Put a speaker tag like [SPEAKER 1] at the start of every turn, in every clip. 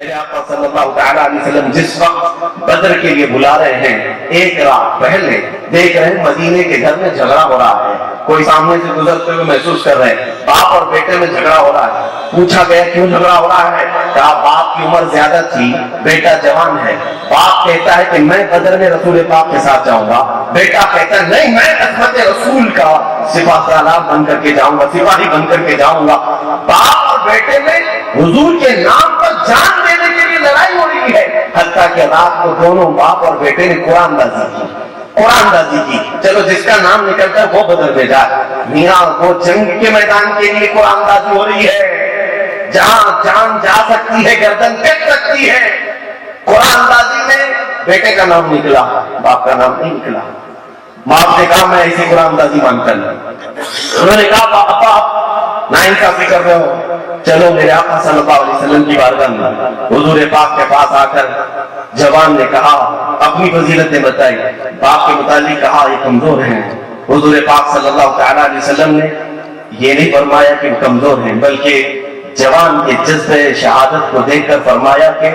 [SPEAKER 1] میرے آقا صلی اللہ تعالیٰ علیہ وسلم جس وقت بدر کے لیے بلا رہے ہیں، ایک رات پہلے دیکھ رہے ہیں مدینے کے گھر میں جھگڑا ہو رہا ہے، کوئی سامنے سے گزرتے ہوئے محسوس کر رہے ہیں باپ اور بیٹے میں جھگڑا ہو رہا ہے۔ پوچھا گیا کیوں جھگڑا ہو رہا ہے؟ کہا باپ کی عمر زیادہ تھی، بیٹا جوان ہے۔ باپ کہتا ہے کہ میں بدر میں رسول پاک کے ساتھ جاؤں گا، بیٹا کہتا ہے نہیں، میں عظمت رسول کا سپاہ سالار بن کر کے جاؤں گا، سپاہی بن کر کے جاؤں گا۔ باپ اور بیٹے میں حضور کے نام پر جان دینے کے لیے لڑائی ہو رہی ہے، حتیٰ کہ رات کو دونوں باپ اور بیٹے نے قرآن دازی کی۔ چلو جس کا نام نکلتا ہے وہ بدر میں جائے، میاں وہ جنگ کے میدان کے لیے قرآن دازی ہو رہی ہے، جہاں جان جا سکتی ہے، گردن کٹ سکتی ہے۔ قرآن دازی میں بیٹے کا نام نکلا، باپ کا نام نہیں نکلا۔ باپ نے کہا میں ایسی قرآن دازی مانتا نہیں۔ انہوں نے کہا پاپا ناانصافی کر رہے ہو، چلو میرے آقا صلی اللہ علیہ وسلم کی بارگاہ میں حضور پاک کے پاس آ کر جوان نے کہا، اپنی فضیلتیں بتائی، باپ کے متعلق کہا یہ کمزور ہیں۔ حضور پاک صلی اللہ تعالیٰ علیہ وسلم نے یہ نہیں فرمایا کہ وہ کمزور ہیں، بلکہ جوان کے جذبے شہادت کو دیکھ کر فرمایا کہ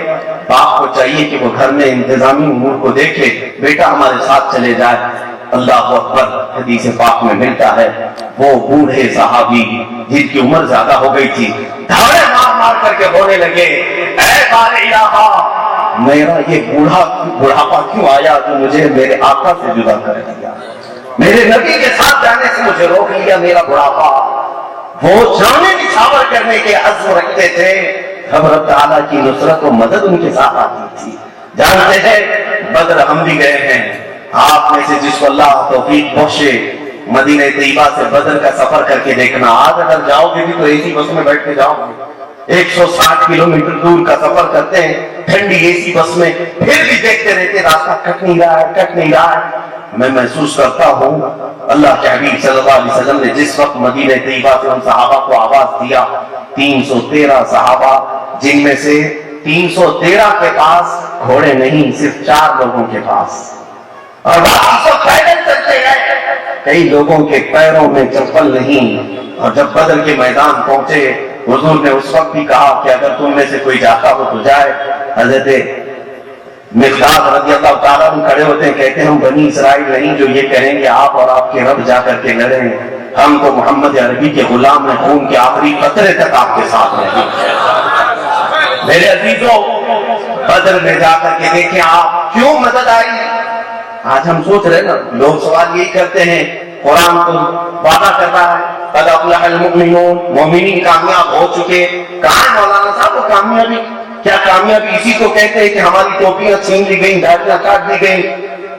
[SPEAKER 1] باپ کو چاہیے کہ وہ گھر میں انتظامی امور کو دیکھے، بیٹا ہمارے ساتھ چلے جائے۔ اللہ اکبر، حدیث پاک میں ملتا ہے وہ بوڑھے صحابی جن کی عمر زیادہ ہو گئی تھی دھاڑے مار مار کر کے رونے لگے، اے بار الہ، میرا یہ بڑھاپا کیوں آیا جو مجھے میرے آقا سے جدا کر دیا، میرے نبی کے ساتھ جانے سے مجھے روک لیا میرا بڑھاپا۔ وہ جانے نچھاور کرنے کے عزم رکھتے تھے، رب تعالیٰ کی نصرت و مدد ان کے ساتھ آتی تھی۔ جانتے ہیں بدر ہم بھی گئے ہیں، آپ میں سے جس کو اللہ توفیق بخشے مدینہ طیبہ سے بدر کا سفر کر کے دیکھنا۔ آج اگر جاؤ گے بھی تو اے سی بس میں بیٹھ کے جاؤ گے، 160 کلومیٹر دور کا سفر کرتے ہیں ٹھنڈی اے سی بس میں، پھر بھی دیکھتے رہتے راستہ کٹ نہیں رہا ہے۔ میں محسوس کرتا ہوں اللہ کے حبیب صلی اللہ علیہ وسلم نے جس وقت مدینہ طیبہ سے ان صحابہ کو آواز دیا، 313 صحابہ، جن میں سے 313 کے پاس گھوڑے نہیں، صرف 4 لوگوں کے پاس، اور باقی سب پیدل چلتے گئے، کئی لوگوں کے پیروں میں چپل نہیں۔ اور جب بدر کے میدان پہنچے حضور نے اس وقت بھی کہا کہ اگر تم میں سے کوئی جاتا ہو تو جائے۔ حضرت مقداد رضی اللہ تعالیٰ عنہ کھڑے ہوتے ہیں، کہتے ہیں ہم بنی اسرائیل نہیں جو یہ کہیں گے آپ اور آپ کے رب جا کر کے لڑیں، ہم تو محمد عربی کے غلام ہیں، خون کے آخری قطرے تک آپ کے ساتھ رہیں۔ میرے عزیزوں، بدر میں جا کر کے دیکھیں آپ کیوں مدد آئی۔ آج ہم سوچ رہے نا، لوگ سوال یہی کرتے ہیں، قرآن تو وعدہ کر رہا ہے قد افلح المؤمنون، مومنین کامیاب ہو چکے، کہاں ہے مولانا صاحب وہ کامیابی؟ کیا کامیابی اسی کو کہتے ہیں کہ ہماری ٹوپیاں چھین لی گئیں، داڑیاں کاٹ دی گئیں؟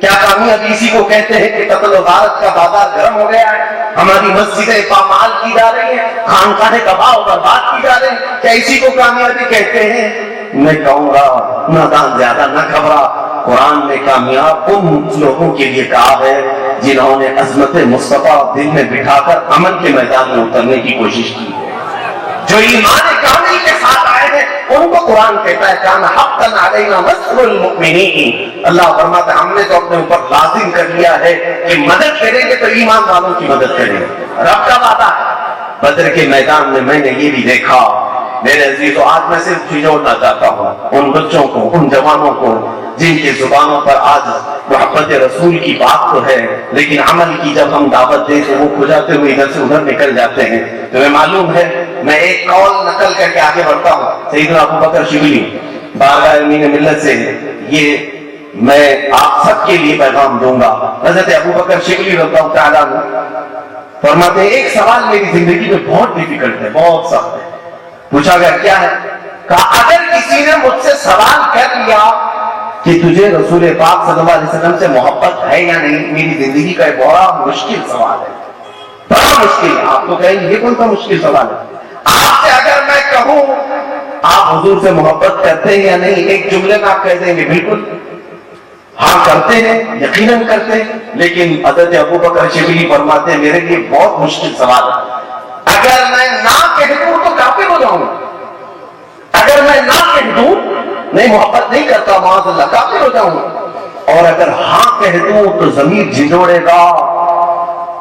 [SPEAKER 1] کیا کامیابی اسی کو کہتے ہیں کہ قتل و غارت کا بازار گرم ہو گیا ہے، ہماری مسجدیں پامال کی جا رہی ہیں، خانقاہیں تباہ و برباد کی جا رہی ہیں؟ کیا اسی کو کامیابی کہتے ہیں؟ میں کہوں گا نادان زیادہ نہ گھبرا، قرآن نے کامیاب ان لوگوں کے لیے کہا ہے جنہوں نے عظمت مصطفیٰ دل میں بٹھا کر عمل کے میدان میں اترنے کی کوشش کی ہے، جو ایمان کامل کے ساتھ آئے ہیں ان کو قرآن کہتا ہے کان حقا علینا نصر المؤمنین۔ اللہ فرماتا ہے ہم نے تو اپنے اوپر لازم کر لیا ہے کہ مدد کریں گے تو ایمان والوں کی مدد کریں گے، رب کا وعدہ ہے۔ بدر کے میدان میں میں نے یہ بھی دیکھا میرے عزیزو، آج میں صرف جھنجھوڑنا چاہتا ہوں ان بچوں کو، ان جوانوں کو جن کی زبانوں پر آج محبت رسول کی بات تو ہے لیکن عمل کی جب ہم دعوت دیں تو وہ کھجاتے ہوئے ادھر سے ادھر نکل جاتے ہیں۔ تمہیں معلوم ہے میں ایک قول نقل کر کے آگے بڑھتا ہوں، سیدنا ابو بکر شبلی بارگاہ امین ملت سے یہ میں آپ سب کے لیے پیغام دوں گا۔ حضرت ابو بکر شبلی رضی اللہ تعالیٰ عنہ فرماتے ہیں ایک سوال میری زندگی میں بہت ڈیفیکلٹ ہے، بہت سخت ہے۔ پوچھا گیا کیا ہے؟ کہا اگر کسی نے مجھ سے سوال کر لیا کہ تجھے رسول پاک صلی اللہ علیہ وسلم سے محبت ہے یا نہیں، میری زندگی کا ایک بڑا مشکل سوال ہے، بڑا مشکل ہے۔ آپ تو کہیں گے یہ کون سا مشکل سوال ہے؟ آپ سے اگر میں کہوں آپ حضور سے محبت کرتے ہیں یا نہیں، ایک جملے میں آپ کہہ دیں گے بالکل ہاں کرتے ہیں، یقیناً کرتے ہیں، لیکن حضرت ابو بکر شبلی فرماتے ہیں میرے لیے بہت مشکل سوال ہے، اگر میں نہ کہہ دوں تو کافر ہو جاؤں گا، اگر میں نہ کہہ دوں نہیں محبت نہیں کرتا معاذ اللہ کافر ہو جاؤں گا، اور اگر ہاں کہہ دوں تو ضمیر جھنجھوڑے گا،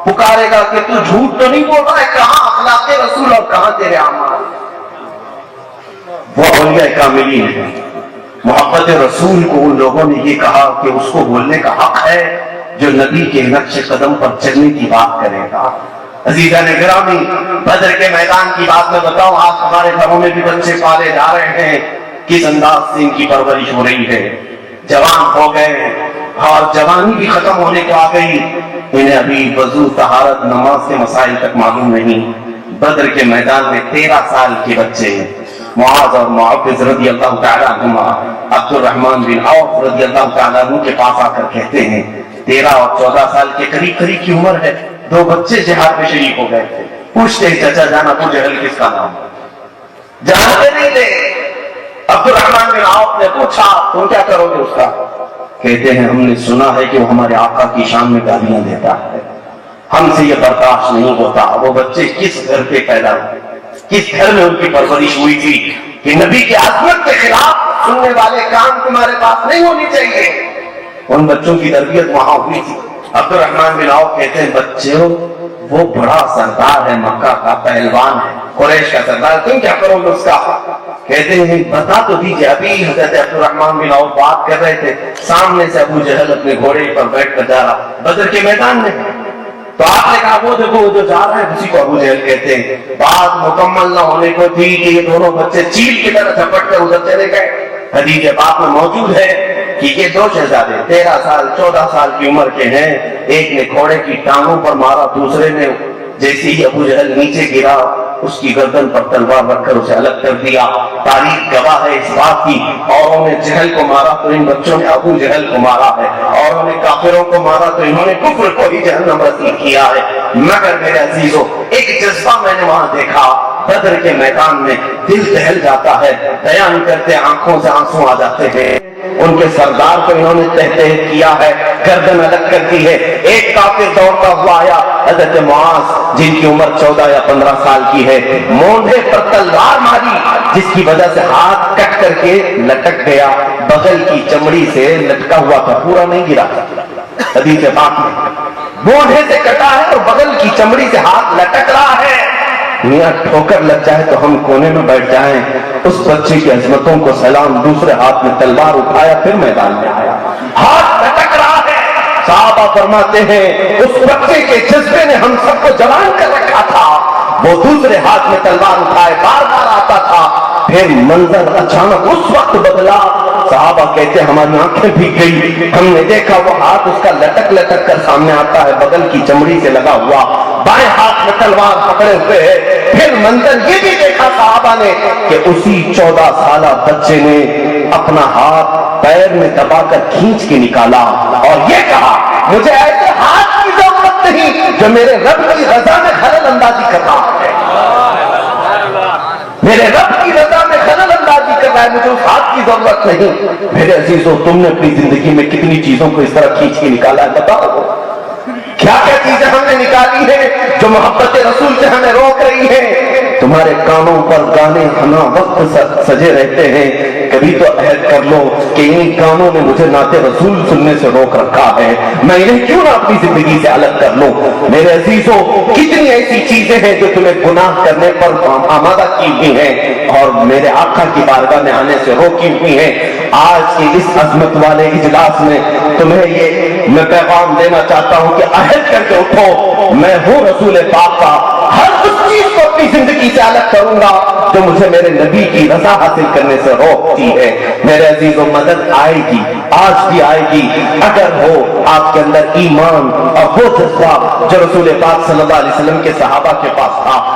[SPEAKER 1] پکارے گا کہ تو جھوٹ تو نہیں بول رہا ہے، کہاں اخلاق رسول اور کہاں تیرے اعمال۔ وہ اولیاء کاملین ہیں۔ محبت رسول کو ان لوگوں نے یہ کہا کہ اس کو بولنے کا حق ہے جو نبی کے نقش قدم پر چلنے کی بات کرے گا۔ عزیزان گرامی، بدر کے میدان کی بات میں بتاؤں، آج ہمارے گھروں میں بھی بچے پالے جا رہے ہیں، کس انداز سے ان کی پرورش ہو رہی ہے۔ جوان ہو گئے اور جوانی بھی ختم ہونے کو آ گئی، انہیں ابھی وضو، طہارت، نماز کے مسائل تک معلوم نہیں۔ بدر کے میدان میں 13 سال کے بچے معاذ اور معوذ رضی اللہ تعالیٰ عنہما عبد الرحمن بن عوف رضی اللہ تعالیٰ عنہ کے پاس آ کر کہتے ہیں 13 اور 14 سال کے قریب قریب کی عمر ہے، 2 بچے جہاد میں شریک ہو گئے تھے۔ پوچھتے ہیں چچا جان ابو جہل کس کا نام؟ جانتے نہیں تھے۔ عبد الرحمن بن عوف نے پوچھا تم کیا کرو گے اس کا؟ کہتے ہیں ہم نے سنا ہے کہ وہ ہمارے آقا کی شان میں گالیاں دیتا ہے، ہم سے یہ برداشت نہیں ہوتا۔ وہ بچے کس گھر پہ پیدا ہوئے، کس گھر میں ان کی پرورش ہوئی تھی کہ نبی کی عظمت کے خلاف سننے والے کان تمہارے پاس نہیں ہونی چاہیے؟ ان بچوں کی تربیت وہاں ہوئی تھی۔ عبد الرحمن بن عوف کہتے ہیں بچوں وہ بڑا سردار ہے، مکہ کا پہلوان ہے، قریش کا سردار، تم کیا کرو گے اس کا؟ کہتے ہیں بتا تو دیجیے۔ ابھی حضرت عبد الرحمن بن عوف بات کر رہے تھے، سامنے سے ابو جہل اپنے گھوڑے پر بیٹھ کر جا رہا بدر کے میدان میں، تو آپ نے کہا وہ دیکھو وہ جو جا رہا ہے اسی کو ابو جہل کہتے ہیں۔ بات مکمل نہ ہونے کو تھی کہ یہ دونوں بچے چیل کی طرح جھپٹ کر ادھر چلے گئے۔ حدیث پاک میں موجود ہے کہ یہ 2 شہزادے 13 سال 14 سال کی عمر کے ہیں، ایک نے گھوڑے کی ٹانگوں پر مارا، دوسرے نے جیسے ہی ابو جہل نیچے گرا اس کی گردن پر تلوار رکھ کر اسے الگ کر دیا۔ تاریخ گواہ ہے اس بات کی، اوروں نے جہل کو مارا تو ان بچوں نے ابو جہل کو مارا ہے، اوروں نے کافروں کو مارا تو انہوں نے کفر کو ہی جہنم رسید کیا ہے۔ مگر میرے عزیزوں ایک جذبہ میں نے وہاں دیکھا، بدر کے میدان میں دل دہل جاتا ہے، بیان کرتے آنکھوں سے آنسو آ جاتے ہیں۔ ان کے سردار کو انہوں نے تحت کیا ہے، گردن الگ کر دی ہے۔ ایک کافر دوڑتا ہوا آیا، حضرت معاذ جن کی عمر 14 یا 15 سال کی ہے، مونڈے پر تلوار ماری جس کی وجہ سے ہاتھ کٹ کر کے لٹک گیا، بغل کی چمڑی سے لٹکا ہوا تھا، پورا نہیں گرا۔ حدیث پاک میں مونڈے سے کٹا ہے اور بغل کی چمڑی سے ہاتھ لٹک رہا ہے۔ میاں ٹھوکر لگ جائے تو ہم کونے میں بیٹھ جائیں۔ اس بچے کی عظمتوں کو سلام، دوسرے ہاتھ میں تلوار اٹھایا، پھر میدان میں آیا، ہاتھ لٹک رہا ہے۔ صحابہ فرماتے ہیں اس بچے کے جذبے نے ہم سب کو جوان کر رکھا تھا۔ وہ دوسرے ہاتھ میں تلوار اٹھائے بار بار آتا تھا، پھر منظر اچانک اس وقت بدلا۔ صحابہ کہتے ہیں ہماری آنکھیں بھیگ گئی، ہم نے دیکھا وہ ہاتھ اس کا لٹک لٹک کر سامنے آتا ہے، بغل کی چمڑی سے لگا ہوا، بائیں ہاتھ میں تلوار پکڑے ہوئے ہے۔ پھر منظر یہ بھی دیکھا صحابہ نے کہ اسی 14 سالہ بچے نے اپنا ہاتھ پیر میں دبا کر کھینچ کے نکالا اور یہ کہا مجھے ایسے ہاتھ کی ضرورت نہیں جو میرے رب کی رضا میں خلل اندازی کر رہا ہے، میرے رب کی رضا میں خلل اندازی کر رہا ہے، مجھے اس ہاتھ کی ضرورت نہیں۔ میرے عزیزوں تم نے اپنی زندگی میں کتنی چیزوں کو اس طرح کھینچ کے نکالا ہے؟ بتاؤ کیا کیا چیزیں ہم نے نکالی ہیں جو محبت رسول سے ہمیں روک رہی ہیں؟ تمہارے کانوں پر گانے ہنا وقت سجے رہتے ہیں، کبھی تو عہد کر لو کہ ان کانوں نے مجھے نعت رسول سننے سے روک رکھا ہے، میں انہیں کیوں نہ اپنی زندگی سے الگ کر لوں؟ میرے عزیزوں کتنی ایسی چیزیں ہیں جو تمہیں گناہ کرنے پر آمادہ کی ہوئی ہیں اور میرے آقا کی بارگاہ میں آنے سے روکی ہوئی ہیں۔ آج کی اس عظمت والے اجلاس میں تمہیں یہ میں پیغام دینا چاہتا ہوں کہ عہد کر کے اٹھو، میں ہوں رسول پاک کا، ہر اس چیز کو اپنی زندگی سے الگ کروں گا جو مجھے میرے نبی کی رضا حاصل کرنے سے روکتی ہے۔ میرے عزیزوں مدد آئے گی، آج بھی آئے گی اگر ہو آپ کے اندر ایمان اور وہ جذبہ جو رسول پاک صلی اللہ علیہ وسلم کے صحابہ کے پاس تھا۔